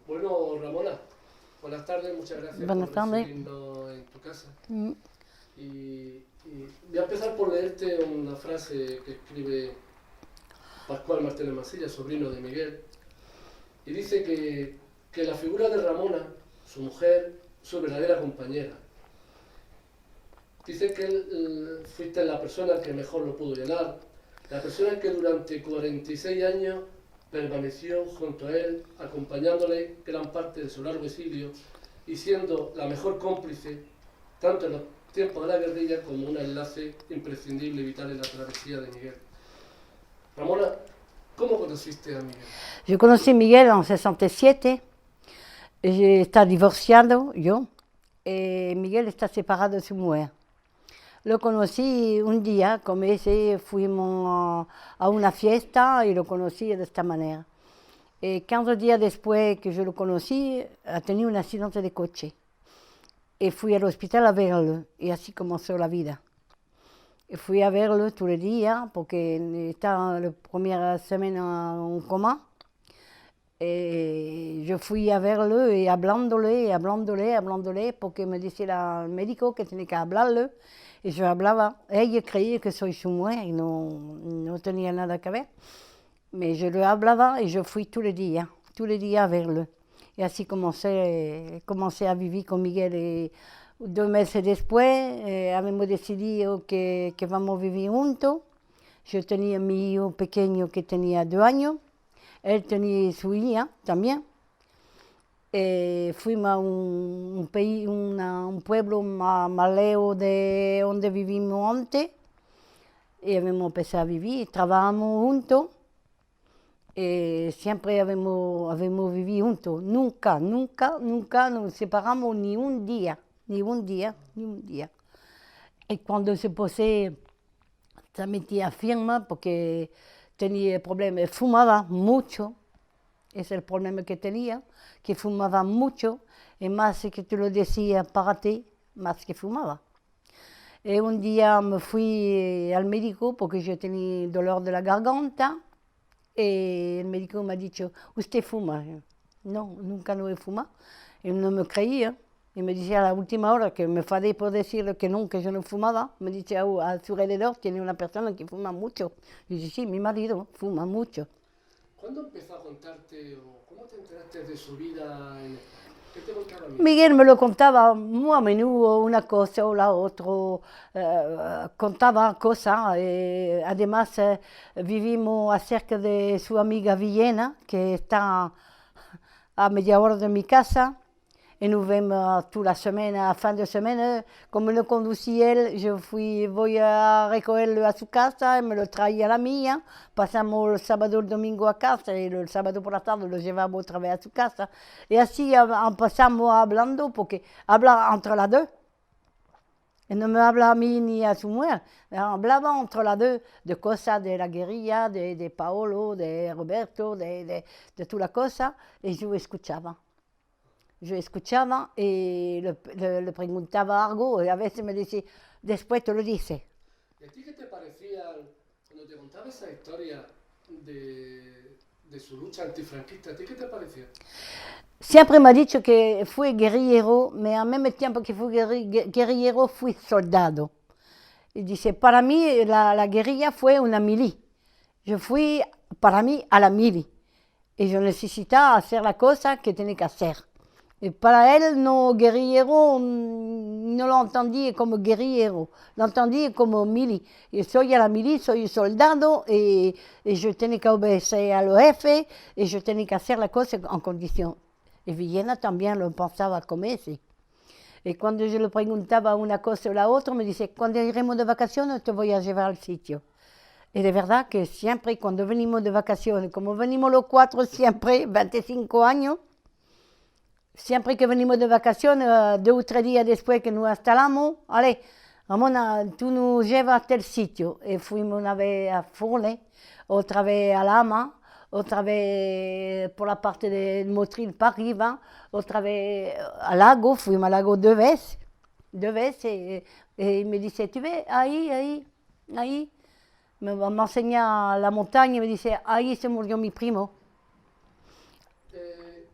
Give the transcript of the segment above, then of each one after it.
Bueno, Ramona, buenas tardes, muchas gracias Buenas por tardes. recibirnos en tu casa. Mm. Y voy a empezar por leerte una frase que escribe Pascual Martínez Masilla, sobrino de Miguel, y dice que la figura de Ramona, su mujer, su verdadera compañera, dice que fuiste la persona que mejor lo pudo llenar, la persona que durante 46 años permaneció junto a él, acompañándole gran parte de su largo exilio y siendo la mejor cómplice, tanto en los tiempos de la guerrilla como un enlace imprescindible y vital en la travesía de Miguel. Ramona, ¿cómo conociste a Miguel? Yo conocí a Miguel en 67, está divorciado yo, y Miguel está separado de su mujer. Lo conocí un día, como ese, fuimos a una fiesta y lo conocí de esta manera. 15 días después que yo lo conocí, ha tenido un accidente de coche. Y fui al hospital a verlo, y así comenzó la vida. Y fui a verlo todo el día, porque estaba la primera semana en coma. Yo fui a verlo y hablándole, porque me decía el médico que tenía que hablarle. Y yo hablaba, ella creía que soy su mujer y no tenía nada que ver. Pero yo le hablaba y yo fui todo el día a verlo. Y así comencé a vivir con Miguel. Y 2 meses después habíamos decidido que vamos a vivir juntos. Yo tenía mi hijo pequeño que tenía 2 años. Él tenía su hija también. Fuimos a un pueblo más lejos de donde vivimos antes. Y habíamos empezado a vivir, trabajamos juntos. Siempre habíamos vivido juntos. Nunca nos separamos ni un día. Ni un día, ni un día. Y cuando se posee, se metía firme porque tenía problemas, fumaba mucho. Ese es el problema que tenía, que fumaba mucho, y más que te lo decía para ti, más que fumaba. Y un día me fui al médico porque yo tenía dolor de la garganta, y el médico me ha dicho, ¿usted fuma? No, nunca no he fumado. Y no me creía. Y me decía a la última hora que me enfadé por decirle que no, que yo no fumaba. Me dice, a su alrededor tiene una persona que fuma mucho. Y dice, sí, mi marido fuma mucho. ¿Cuándo empezó a contarte o cómo te enteraste de su vida en España? ¿Qué te contaba Miguel? Miguel me lo contaba muy a menudo, una cosa o la otra, contaba cosas. Además, vivimos cerca de su amiga Villena, que está a media hora de mi casa, y nos vemos toda la semana, a fin de semana. Como lo conducía él, voy a recogerlo a su casa y me lo traía a la mía. Pasamos el sábado y el domingo a casa y el sábado por la tarde lo llevamos otra vez a su casa. Y así empezamos hablando, porque habla entre las dos. Y no me habla a mí ni a su mujer. Hablaba entre las dos de cosas de la guerrilla, de Paolo, de Roberto, de todas las cosas, y yo escuchaba. Yo escuchaba y le preguntaba algo y a veces me decía, después te lo dice. ¿Y a ti qué te parecía cuando te contaba esa historia de su lucha antifranquista? ¿A ti qué te parecía? Siempre me ha dicho que fue guerrillero, pero al mismo tiempo que fue guerrillero, fui soldado. Y dice, para mí la guerrilla fue una mili. Yo fui, para mí, a la mili. Y yo necesitaba hacer la cosa que tenía que hacer. Y para él, no guerrillero, no lo entendí como guerrillero, lo entendí como mili. Yo soy a la mili, soy soldado y yo tenía que obedecer a los jefes y yo tenía que hacer la cosa en condición. Y Villena también lo pensaba como ese. Y cuando yo le preguntaba una cosa o la otra, me dice, cuando iremos de vacaciones te voy a llevar al sitio. Y de verdad que siempre cuando venimos de vacaciones, como venimos los cuatro siempre, 25 años, siempre que venimos de vacaciones, 2 o 3 días después que nos instalamos, allez, Ramona, tú nos llevas a tal sitio. Y fuimos una vez a Forlé, otra vez a Lama, otra vez por la parte del Motril para arriba, otra vez al lago, fuimos al lago 2 veces. 2 veces, y me dice, ¿tú ves? Ahí. Me enseña la montaña y me dice, ahí se murió mi primo. Eh,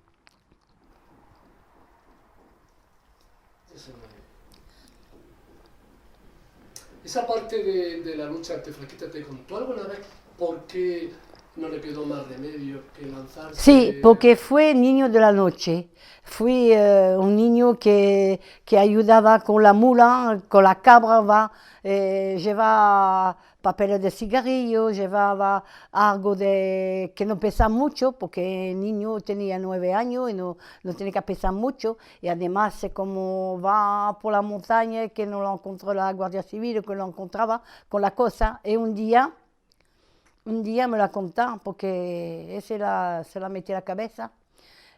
Esa parte de la lucha antifranquista, ¿te contó alguna vez por qué no le quedó más remedio que lanzarse? Sí, porque fue niño de la noche. Fui un niño que ayudaba con la mula, con la cabra, va, llevaba papeles de cigarrillo, llevaba algo de, que no pesa mucho, porque el niño tenía 9 años y no tiene que pesar mucho. Y además, como va por la montaña, que no lo encontró la Guardia Civil, que lo encontraba con la cosa, y un día me la contó porque se la metió a la cabeza.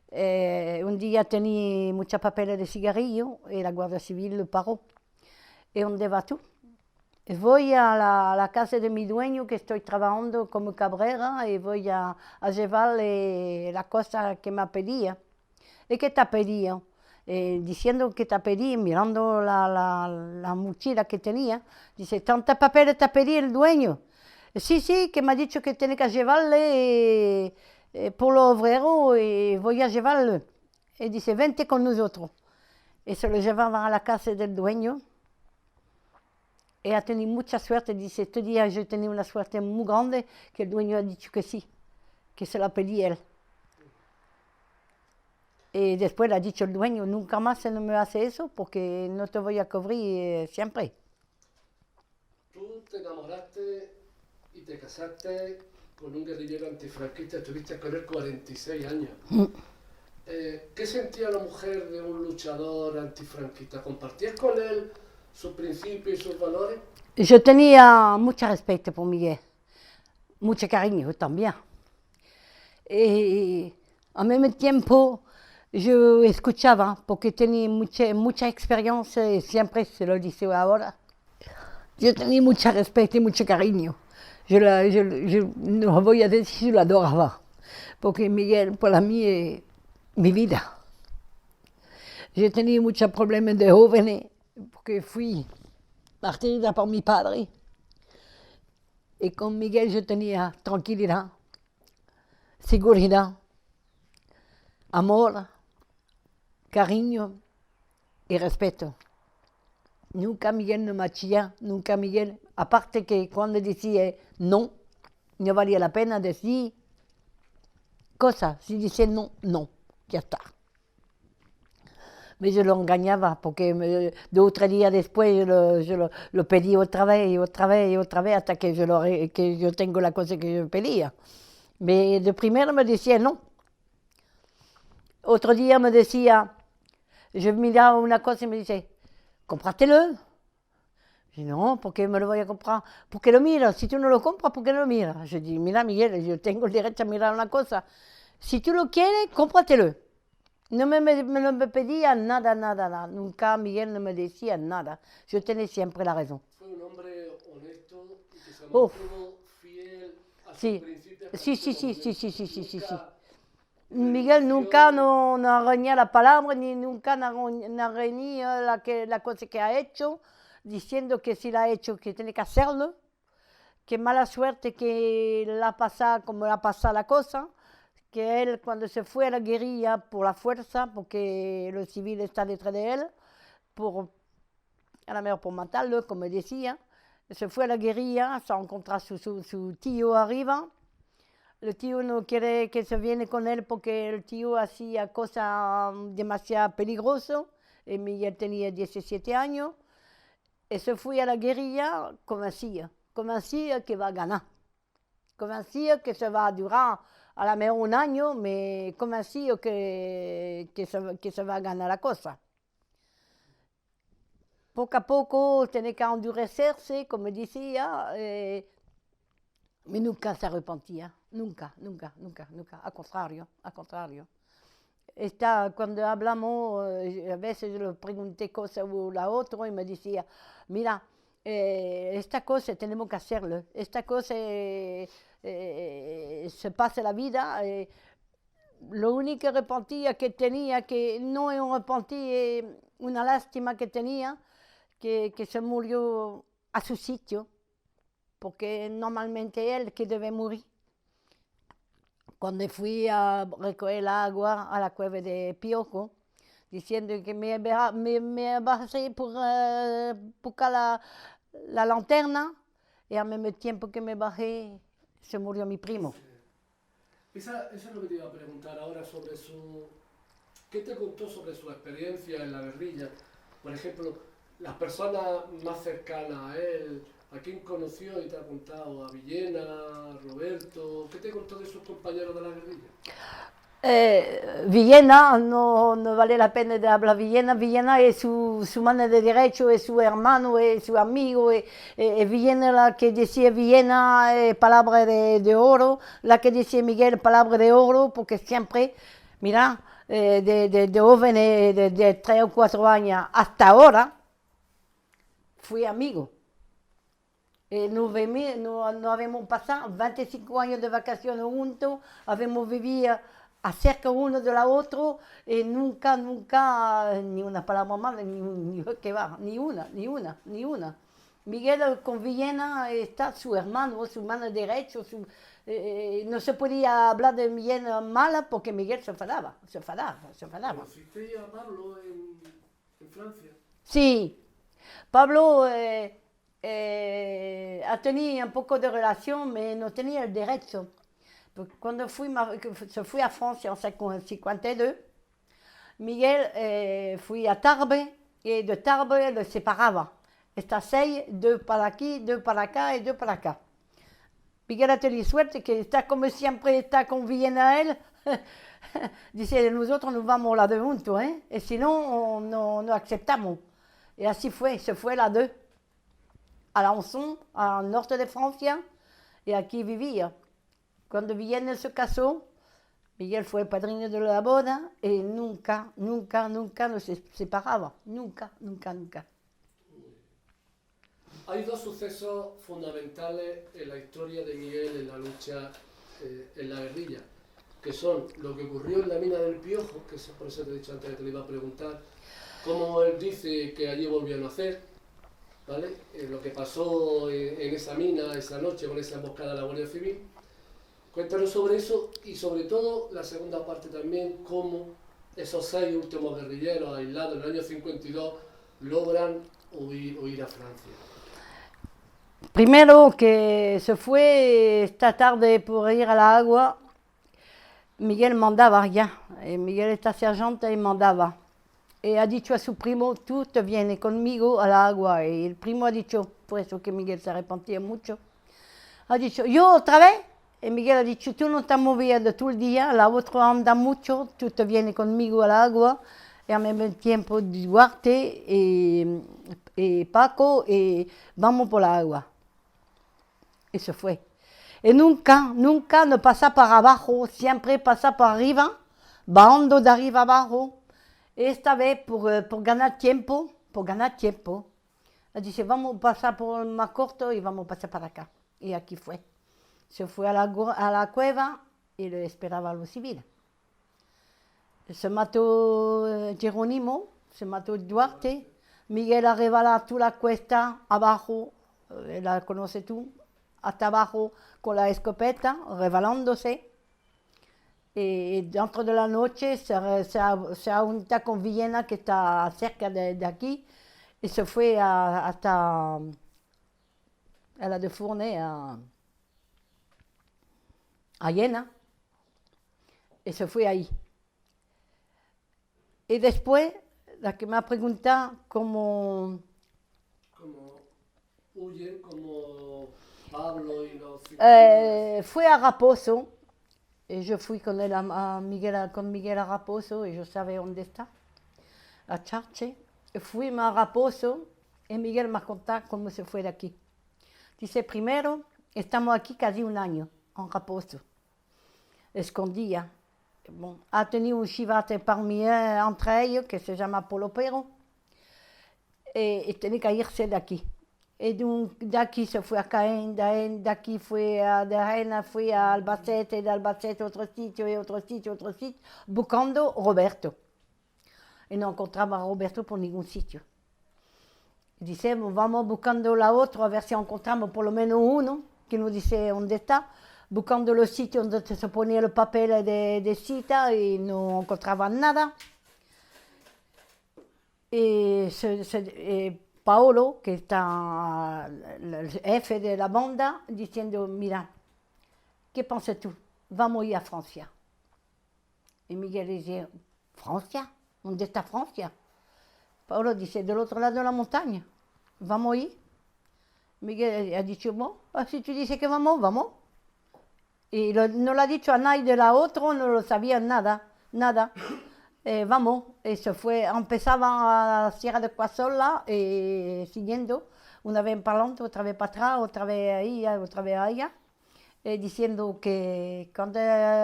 Un día tenía muchos papeles de cigarrillo y la Guardia Civil lo paró. ¿Y dónde vas tú? Voy a la casa de mi dueño que estoy trabajando como cabrera y voy a llevarle la cosa que me pedía. ¿Y qué te pedía? Diciendo que te pedí, mirando la mochila que tenía, dice, ¿tantos papeles te pedí el dueño? Sí, sí, que me ha dicho que tiene que llevarle por los obreros y voy a llevarle. Y dice, vente con nosotros. Y se lo llevaban a la casa del dueño. Y ha tenido mucha suerte, dice, este día yo he tenido una suerte muy grande que el dueño ha dicho que sí, que se la pedí él. Y después le ha dicho el dueño, nunca más se no me hace eso porque no te voy a cubrir siempre. Tú te enamoraste y te casaste con un guerrillero antifranquista, estuviste con él 46 años. ¿Qué sentía la mujer de un luchador antifranquista? ¿Compartías con él sus principios y sus valores? Yo tenía mucho respeto por Miguel, mucho cariño también. Y al mismo tiempo yo escuchaba porque tenía mucha experiencia y siempre se lo dice ahora. Yo tenía mucho respeto y mucho cariño. Yo no voy a decir, yo lo adoraba, porque Miguel para mí es mi vida. Yo tenía muchos problemas de jóvenes porque fui partida por mi padre. Y con Miguel yo tenía tranquilidad, seguridad, amor, cariño y respeto. Nunca Miguel no me hacía, nunca Miguel, aparte que cuando decía no, no valía la pena decir cosas. Si dice no, no, ya está. Mais je lo engañaba porque 2 o 3 días después yo lo pedí otra vez y otra vez y otra vez hasta que yo tengo la cosa que yo pedía. Mais de primero me decía no. Otro día me decía, yo miraba una cosa y me dice, cómpratelo. Je dis non, ¿por qué me lo voy a comprar? ¿Por qué lo miras? Si tú no lo compras, ¿por qué no lo miras? Je dis, mira Miguel, yo tengo el derecho a mirar una cosa. Si tú lo quieres, cómpratelo. No me pedía nada, nada, nada. Nunca Miguel no me decía nada. Yo tenía siempre la razón. Fue un hombre honesto y que se Uf. mantuvo fiel a sus Sí, principios. sí, sí, sí, sí, sí, sí, sí, sí, sí. Nunca Miguel nunca renunció. no arreñía la palabra, ni nunca no arreñía la cosa que ha hecho, diciendo que si la ha hecho, que tiene que hacerlo, que mala suerte que la pasa como la pasa la cosa, que él cuando se fue a la guerrilla por la fuerza, porque los civiles están detrás de él, a la mejor por matarlo, como decía, se fue a la guerrilla, se encontró su tío arriba. El tío no quiere que se viene con él porque el tío hacía cosas demasiado peligrosas. Y Miguel tenía 17 años. Y se fue a la guerrilla convencía que va a ganar. Convencía que se va a durar a lo mejor un año, pero convencido que se va a ganar la cosa. Poco a poco tiene que endurecerse, como decía, mais nunca se arrepentía, nunca, nunca, nunca, nunca, al contrario, al contrario. Cuando hablamos, a veces yo le pregunté cosas o la otra y me decía, mira, esta cosa tenemos que hacerlo, esta cosa se pasa la vida. Lo único arrepentía que tenía, que no es un arrepentí, una lástima que tenía, que se murió a su sitio, porque normalmente él que debe morir. Cuando fui a recoger agua a la cueva de Piojo, diciendo que me bajé por buscar la lanterna y al mismo tiempo que me bajé se murió mi primo. Eso es lo que te iba a preguntar ahora sobre su... ¿Qué te contó sobre su experiencia en la guerrilla? Por ejemplo, las personas más cercanas a él, ¿a quién conoció y te ha contado? ¿A Villena, a Roberto? ¿Qué te contó de sus compañeros de la guerrilla? Villena, no vale la pena de hablar Villena. Villena es su mano de derecho, es su hermano, es su amigo. Villena, la que decía Villena, palabra de oro. La que decía Miguel, palabra de oro, porque siempre, mira, de jóvenes de 3 o 4 años hasta ahora, fui amigo. No habíamos pasado 25 años de vacaciones juntos, habíamos vivido acerca uno de la otro y nunca, ni una palabra mala, ni una. Miguel con Villena está su hermano, su mano derecha, no se podía hablar de Miguel mala porque Miguel se enfadaba. ¿Conociste a Pablo en Francia? Sí, Pablo ha tenido un poco de relación, pero no tenía el derecho. Porque cuando se fui a Francia en 1952, Miguel fui a Tarbes y de Tarbes lo separaba. Está 6, 2 para aquí, 2 para acá y 2 para acá. Miguel ha tenido suerte que está como siempre está con Villena él. Dice, nosotros nos vamos la 2 juntos, y si no, no aceptamos. Y así fue, se fue la 2 a Alençon, al norte de Francia, y aquí vivía. Cuando Villena se casó, Miguel fue el padrino de la boda y nunca nos separaba. Nunca. Hay 2 sucesos fundamentales en la historia de Miguel en la lucha en la guerrilla, que son lo que ocurrió en la mina del Piojo, que es por eso te he dicho antes que te lo iba a preguntar, como él dice que allí volvió a nacer, ¿vale? Lo que pasó en esa mina esa noche con esa emboscada de la Guardia Civil. Cuéntanos sobre eso y sobre todo la segunda parte también, cómo esos 6 últimos guerrilleros aislados en el año 52 logran huir a Francia. Primero que se fue esta tarde por ir a la agua, Miguel mandaba ya. Miguel está sargento y mandaba. Y ha dicho a su primo, tú te vienes conmigo a la agua. Y el primo ha dicho, por eso que Miguel se arrepentía mucho, ha dicho, ¿yo otra vez? Y Miguel ha dicho, tú no estás moviendo todo el día, la otra anda mucho, tú te vienes conmigo al agua. Y al mismo tiempo Duarte y Paco, y vamos por la agua. Y se fue. Y nunca no pasa para abajo, siempre pasa para arriba, bajando de arriba abajo. Y esta vez por ganar tiempo, dice, vamos a pasar por el más corto y vamos a pasar para acá. Y aquí fue. Se fue a la cueva y lo esperaba los civiles. Se mató Jerónimo, se mató Duarte, Miguel arriba toda la cuesta, abajo, la conoces tú, hasta abajo con la escopeta, revalándose. Y dentro de la noche se ha juntado con Villena, que está cerca de aquí, y se fue hasta a la de Fournet, a Jena, y se fue ahí. Y después, la que me ha preguntado cómo huyen, como Pablo y los... fue a Raposo, y yo fui con él con Miguel a Raposo, y yo sabía dónde está, a Charche. Fuimos a Raposo, y Miguel me ha contado cómo se fue de aquí. Dice, primero, estamos aquí casi 1 año, en Raposo, escondida. Bon, ha tenido un chivate entre ellos que se llama Polopero y tenía que irse de aquí. Y de aquí se fue a Caen, de aquí fue de Arena, fue a Albacete, de Albacete otro sitio, buscando Roberto. Y no encontraba a Roberto por ningún sitio. Dice, vamos buscando la otra, a ver si encontramos por lo menos uno que nos dice dónde está. Buscando los sitios donde se ponía el papel de cita y no encontraban nada. Y Paolo, que está el jefe de la banda, diciendo, mira, ¿qué piensas tú? Vamos a ir a Francia. Y Miguel dice, ¿Francia? ¿Dónde está Francia? Paolo dice, del otro lado de la montaña. Vamos a ir. Miguel ha dicho, bueno, si tú dices que vamos, vamos. Y no lo ha dicho a nadie de la otra, no lo sabían nada, nada. Vamos, y se fue, empezaba a Sierra de Cuasola, siguiendo, una vez para adelante, otra vez para atrás, otra vez ahí, otra vez allá, diciendo que cuando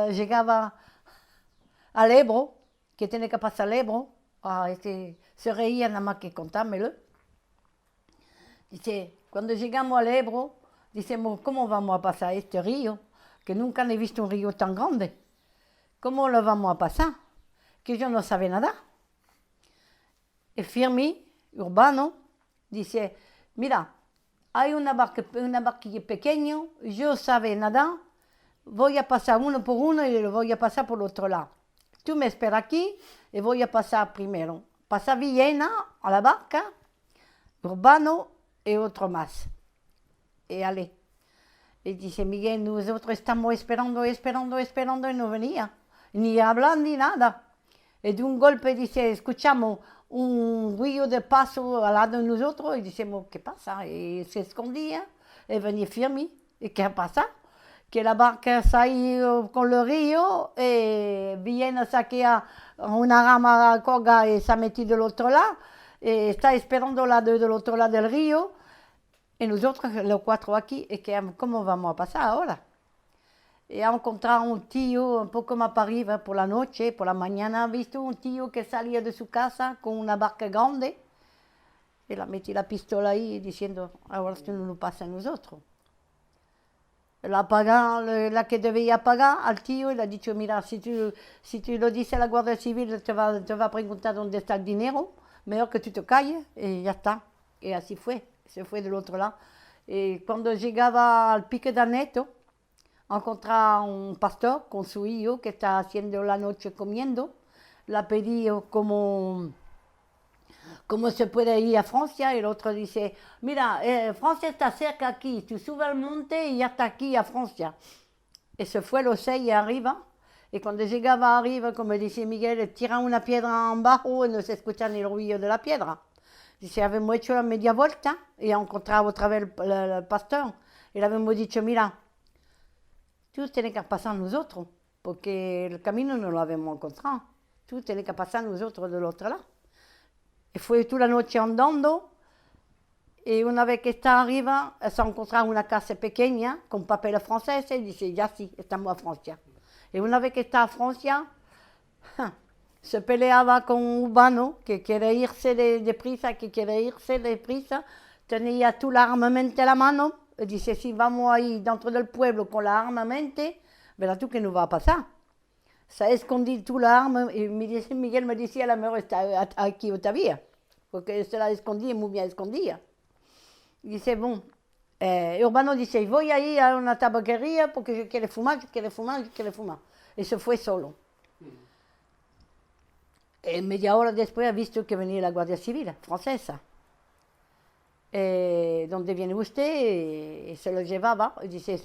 llegaba al Ebro, que tenía que pasar al Ebro, se reía nada más que contármelo. Dice, cuando llegamos al Ebro, decimos, ¿cómo vamos a pasar este río? Que nunca he visto un río tan grande. ¿Cómo lo vamos a pasar? Que yo no sabía nada. Y Fermi, Urbano, dice, mira, hay una barquilla pequeña, yo sabe nada, voy a pasar uno por uno y lo voy a pasar por el otro lado. Tú me esperas aquí y voy a pasar primero. Pasa Villena a la barca, Urbano y otro más. Y ale. Y dice Miguel, nosotros estamos esperando y no venía, ni hablar ni nada. Y de un golpe dice, escuchamos un ruido de paso al lado de nosotros y decimos, ¿qué pasa? Y se escondía y venía Fermi. ¿Y qué ha pasado? Que la barca se ha ido con el río y Villena saquea una rama colga y se ha metido del otro lado. Y está esperando del otro lado del río. Y nosotros, los cuatro aquí, ¿cómo vamos a pasar ahora? Y ha encontrado un tío un poco más para arriba por la noche, por la mañana ha visto un tío que salía de su casa con una barca grande. Y le ha metido la pistola ahí diciendo, ahora esto no nos pasa a nosotros. La que debía pagar al tío, le ha dicho, mira, si tú lo dices a la Guardia Civil, te va a preguntar dónde está el dinero, mejor que tú te calles, y ya está. Y así fue, se fue del otro lado. Y cuando llegaba al Pique d'Aneto, encontraba un pastor con su hijo que está haciendo la noche comiendo, le ha pedido cómo se puede ir a Francia, y el otro dice, mira, Francia está cerca aquí, tú subes al monte y ya está aquí a Francia. Y se fue los 6 arriba, y cuando llegaba arriba, como dice Miguel, tira una piedra abajo y no se escucha ni el ruido de la piedra. Dice, habíamos hecho la media vuelta y encontrado otra vez el pastor, y le habíamos dicho, mira, tú tienes que pasar nosotros, porque el camino no lo habíamos encontrado. Tú tienes que pasar nosotros del otro lado. Y fue toda la noche andando, y una vez que está arriba, se ha encontrado una casa pequeña con papeles franceses y dice, ya sí, estamos a Francia. Y una vez que está a Francia, se peleaba con un Urbano que quiere irse deprisa, tenía todo el armamento en la mano, y dice, si vamos ahí dentro del pueblo con el armamento, verás tú que nos va a pasar. Se ha escondido todo el arma, y Miguel me decía, la mejor está aquí todavía, porque se la escondía, muy bien escondida. Y dice, bon, Urbano dice, voy a ir a una tabaquería porque yo quiero fumar. Y se fue solo. Y media hora después ha visto que venía la Guardia Civil francesa. ¿Dónde viene usted? Y se lo llevaba. Y dice,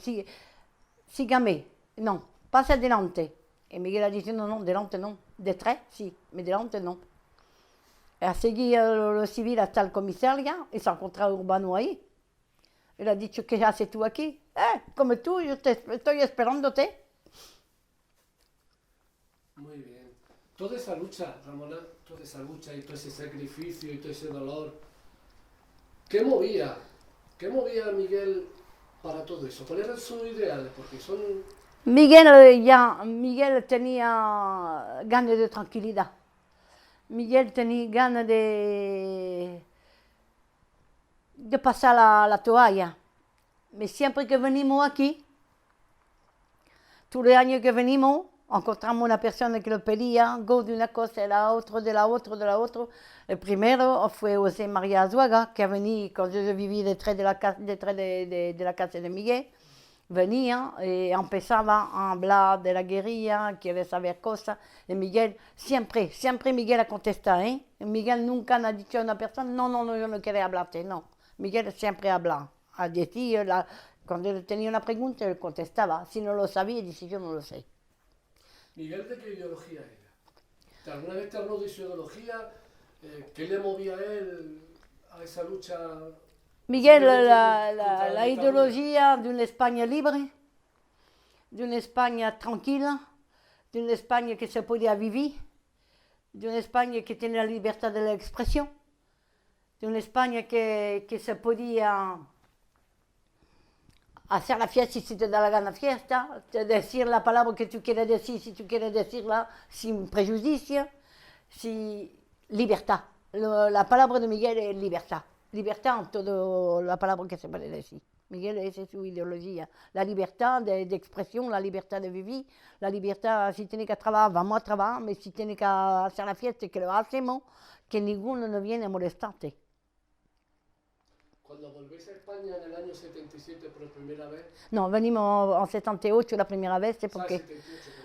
sígame. No, pasa adelante. Y Miguel ha dicho, no, delante no. Detrás, sí, mais delante no. Ha seguido lo civil hasta el comisario y se ha encontrado Urbano ahí. Él ha dicho, ¿qué haces tú aquí? Como tú, yo estoy esperándote. Muy bien. Toda esa lucha, Ramona, toda esa lucha y todo ese sacrificio y todo ese dolor, ¿qué movía a Miguel para todo eso? ¿Cuáles eran sus ideales? Porque son... Miguel tenía ganas de tranquilidad. Miguel tenía ganas de pasar la toalla. Pero siempre que venimos aquí, todos los años que venimos, encontramos una persona que lo pedía, go de una cosa de la otra. El primero fue José María Azuaga, que ha venido cuando yo viví detrás de la casa de Miguel. Venían y empezaban a hablar de la guerrilla, quiere saber cosas. Y Miguel, siempre Miguel contesta, ¿eh? Miguel nunca ha dicho a una persona, no, yo no quiero hablarte, no. Miguel siempre habla. A decir, cuando él tenía una pregunta, él contestaba. Si no lo sabía, dice, yo no lo sé. ¿Miguel de qué ideología era? ¿Alguna vez te habló de su ideología? ¿Qué le movía a él a esa lucha? Miguel, Contra la ideología de una España libre, de una España tranquila, de una España que se podía vivir, de una España que tiene la libertad de la expresión, de una España que se podía hacer la fiesta si te da la gana fiesta, decir la palabra que tú quieres decir si tú quieres decirla sin prejuicio, libertad. La palabra de Miguel es libertad. Libertad en toda la palabra que se puede decir. Miguel, esa es su ideología. La libertad de expresión, la libertad de vivir, la libertad, si tiene que trabajar, vamos a trabajar, pero si tiene que hacer la fiesta, que lo hacemos, que ninguno no viene a molestarte. Cuando volvéis a España en el año 77 por primera vez... No, venimos en 78 la primera vez, porque 78,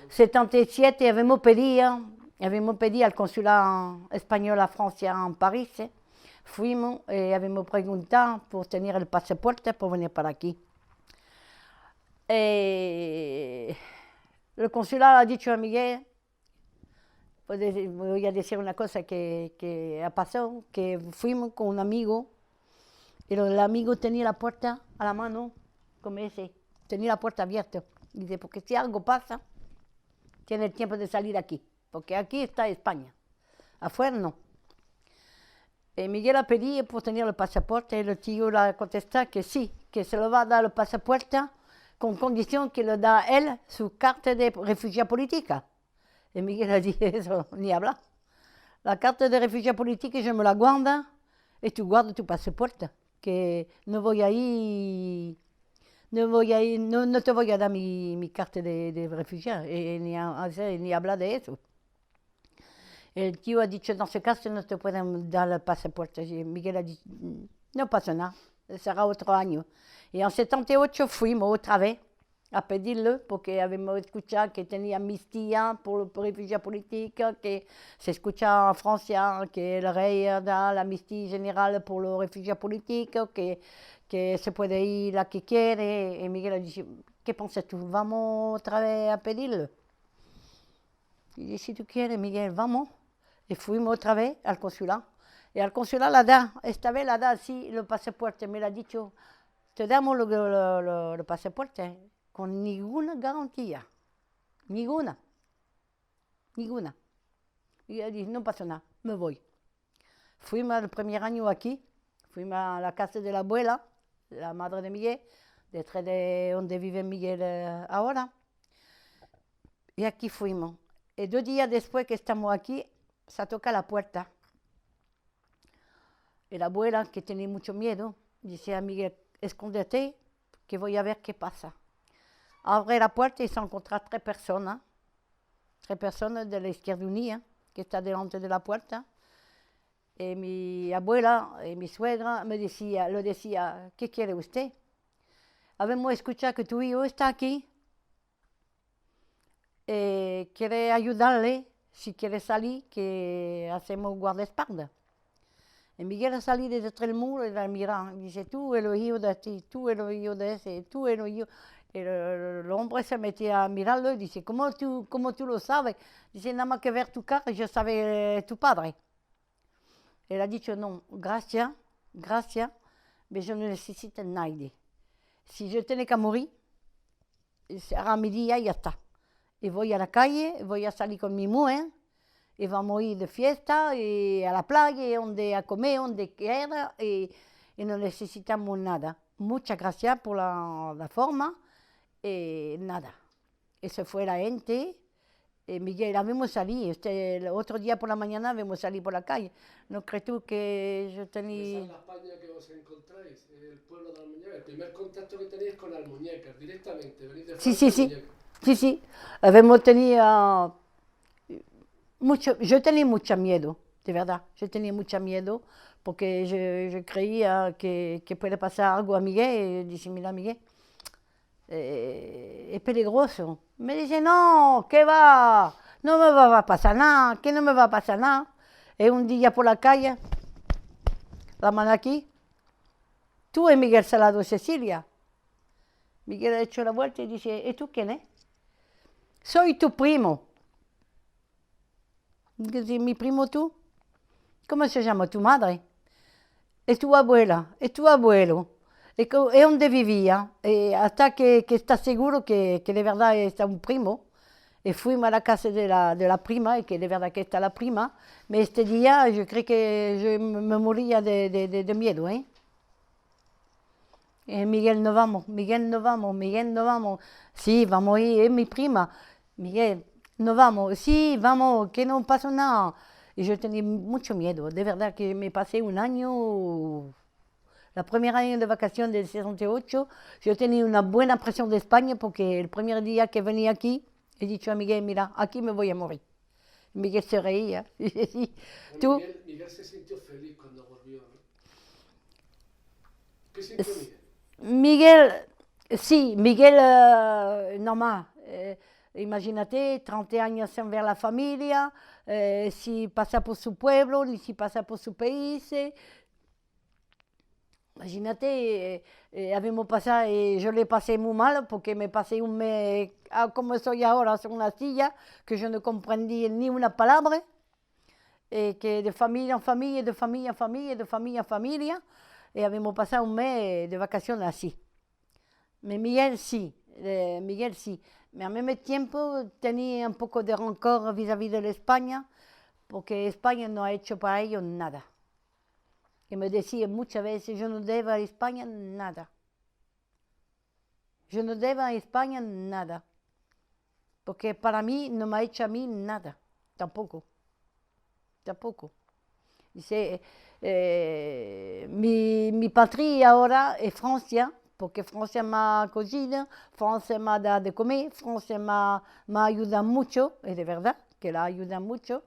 77 habíamos pedido al consulado español a Francia en París, fuimos y habíamos preguntado por tener el pasaporte por venir para aquí. El consulado ha dicho a Miguel, voy a decir una cosa que ha pasado, que fuimos con un amigo, y el amigo tenía la puerta a la mano, como ese, tenía la puerta abierta. Dice, porque si algo pasa, tiene el tiempo de salir aquí, porque aquí está España, afuera no. Miguel ha pedido por tener el pasaporte y el tío le ha contestado que sí, que se lo va a dar el pasaporte con condición que le da él su carta de refugiado política. Y Miguel ha dicho eso, ni hablar. La carta de refugiado política yo me la guardo y tú guardas tu pasaporte, que no voy a ir, no te voy a dar mi carta de refugiado, ni hablar de eso. El tío ha dicho, en ese caso no te pueden dar el pasaporte. Y Miguel ha dicho, no pasa nada, será otro año. Y en 78 fuimos otra vez a pedirlo, porque habíamos escuchado que tenía amnistía por los refugiados políticos, que se escucha en Francia que el rey da la amnistía general por los refugiados políticos, que se puede ir a que quiere. Y Miguel ha dicho, ¿qué piensas tú? ¿Vamos otra vez a pedirlo? Y dije, si tú quieres, Miguel, vamos. Y fuimos otra vez al consulado. Y al consulado la da, esta vez la da así, el pasaporte. Me lo ha dicho, te damos el pasaporte con ninguna garantía. Ninguna. Y yo dije, no pasa nada, me voy. Fuimos el primer año aquí, fuimos a la casa de la abuela, la madre de Miguel, detrás de donde vive Miguel ahora. Y aquí fuimos. Y 2 días después que estamos aquí, se toca la puerta. Y la abuela, que tenía mucho miedo, dice a Miguel, escóndete, que voy a ver qué pasa. Abre la puerta y se encuentra 3 personas de la Izquierda Unida, que está delante de la puerta. Y mi abuela y mi suegra lo decía, ¿qué quiere usted? Habemos escuchado que tu hijo está aquí, quiere ayudarle, si quiere salir, que hacemos guardaespaldas. Y Miguel ha salido de detrás del muro y la mira, y dice, tú eres el hijo de ti, tú eres el hijo de ese, tú eres el hijo. Y el hombre se metía a mirarlo y dice, ¿cómo tú lo sabes? Dice, nada más que ver tu cara, yo sabía tu padre. Él ha dicho, no, gracias, pero yo no necesito a nadie. Si yo tengo que morir, será mi día y ya está. Y voy a la calle, voy a salir con mi mujer, y vamos a ir de fiesta, y a la playa, donde a comer, donde quiera, y no necesitamos nada. Muchas gracias por la forma, y nada. Eso fue la gente. Miguel, habíamos salido, el otro día por la mañana habíamos salido por la calle. ¿No crees tú que yo tenía...? Esa es la España que os encontráis, el pueblo de Almuñécar. El primer contacto que tenéis con Almuñécar, directamente, venís de Francia a Almuñécar. Sí. Habíamos tenido yo tenía mucho miedo, de verdad. Yo tenía mucho miedo porque yo creía que puede pasar algo a Miguel. Y dije, mira, Miguel, es peligroso. Me dice, no, ¿qué va? No me va a pasar nada, que no me va a pasar nada. Y un día por la calle, la mano aquí, tú y Miguel Salado Cecilia. Miguel ha hecho la vuelta y dice, ¿y tú quién es? Soy tu primo. Dice, ¿mi primo tú? ¿Cómo se llama tu madre? Es tu abuela, es tu abuelo. ¿Y dónde vivía? Hasta que está seguro que de verdad está un primo. Y fuimos a la casa de la prima, y que de verdad que está la prima. Pero este día yo creo que yo me moría de miedo, ¿eh? Miguel, no vamos, Miguel, no vamos, Miguel, no vamos. Sí, vamos a ir, es mi prima. Miguel, no vamos, sí, vamos, que no pasa nada. Y yo tenía mucho miedo, de verdad que me pasé un año, la primera año de vacación del 68, yo tenía una buena presión de España porque el primer día que venía aquí, he dicho a Miguel, mira, aquí me voy a morir. Miguel se reía. Sí. ¿Tú? Miguel se sintió feliz cuando volvió, ¿no? ¿Qué sintió Miguel? Miguel, sí, Miguel, normal. Imagínate, 30 años sin ver la familia, si pasa por su pueblo, ni si pasa por su país. Imagínate, habíamos pasado, yo le pasé muy mal porque me pasé un mes, como estoy ahora, en una silla, que yo no comprendí ni una palabra, que de familia en familia, de familia en familia, de familia en familia, y habíamos pasado un mes de vacaciones así. Miguel sí, Miguel sí. Mais en même tiempo tenía un poco de rencor vis-à-vis de España, porque España no ha hecho para ellos nada. Y me decía muchas veces, yo no debo a España nada. Yo no debo a España nada. Porque para mí no me ha hecho a mí nada. Tampoco. Tampoco. Dice, mi patria ahora es Francia, porque Francia me cocina, Francia me da de comer, Francia me ayuda mucho, es de verdad que la ayuda mucho.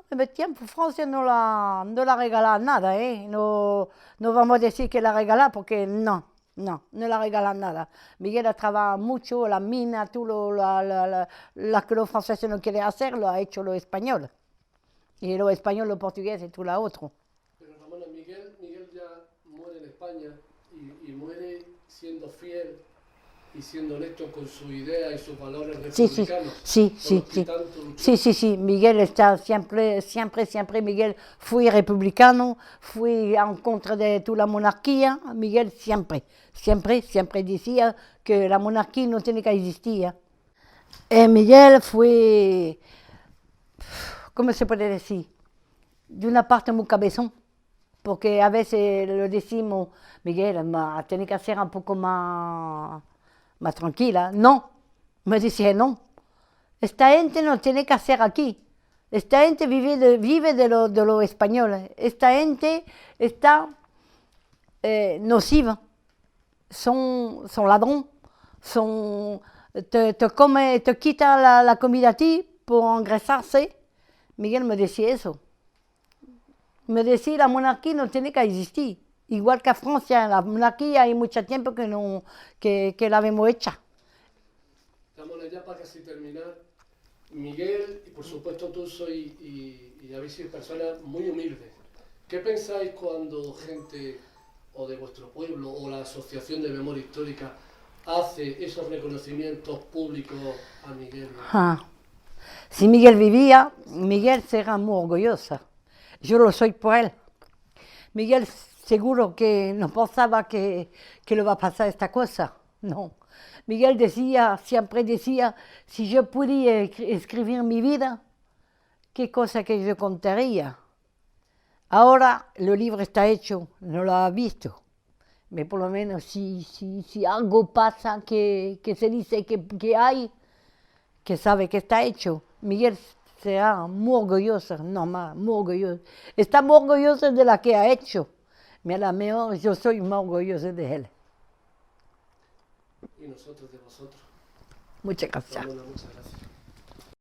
En el tiempo Francia no la regala nada, ¿eh? No vamos a decir que la regala porque no la regala nada. Miguel ha trabajado mucho, la mina, todo la que los franceses no quieren hacer, lo ha hecho los españoles. Y los españoles, los portugueses y todo lo otro. Pero Ramona, Miguel ya muere en España y muere siendo fiel y siendo honesto con su idea y sus valores republicanos. Sí. Miguel está siempre, Miguel fue republicano, fue en contra de toda la monarquía. Miguel siempre decía que la monarquía no tiene que existir. Miguel fue, ¿cómo se puede decir? De una parte muy cabezón, porque a veces lo decimos, Miguel, tiene que ser un poco más tranquila. No, me dice no. Esta gente no tiene que hacer aquí. Esta gente vive de los españoles. Esta gente está nociva. Son ladrón. Te quita la comida a ti por engrasarse. Miguel me decía eso. Me decía la monarquía no tiene que existir. Igual que a Francia, la monarquía hay mucho tiempo que la hemos hecha. Ramona, ya para casi terminar, Miguel y por supuesto tú sois y habéis sido personas muy humildes. ¿Qué pensáis cuando gente o de vuestro pueblo o la Asociación de Memoria Histórica hace esos reconocimientos públicos a Miguel? Si Miguel vivía, Miguel será muy orgullosa. Yo lo soy por él. Miguel seguro que no pensaba que le va a pasar esta cosa. No. Miguel siempre decía, si yo pudiera escribir mi vida, qué cosa que yo contaría. Ahora el libro está hecho, no lo ha visto. Pero por lo menos si algo pasa que se dice que hay, que sabe que está hecho, Miguel será muy orgulloso, muy orgulloso. Está muy orgulloso de la que ha hecho, pero a lo mejor yo soy más orgulloso de él. Y nosotros de vosotros. Muchas gracias. Ramona, muchas gracias.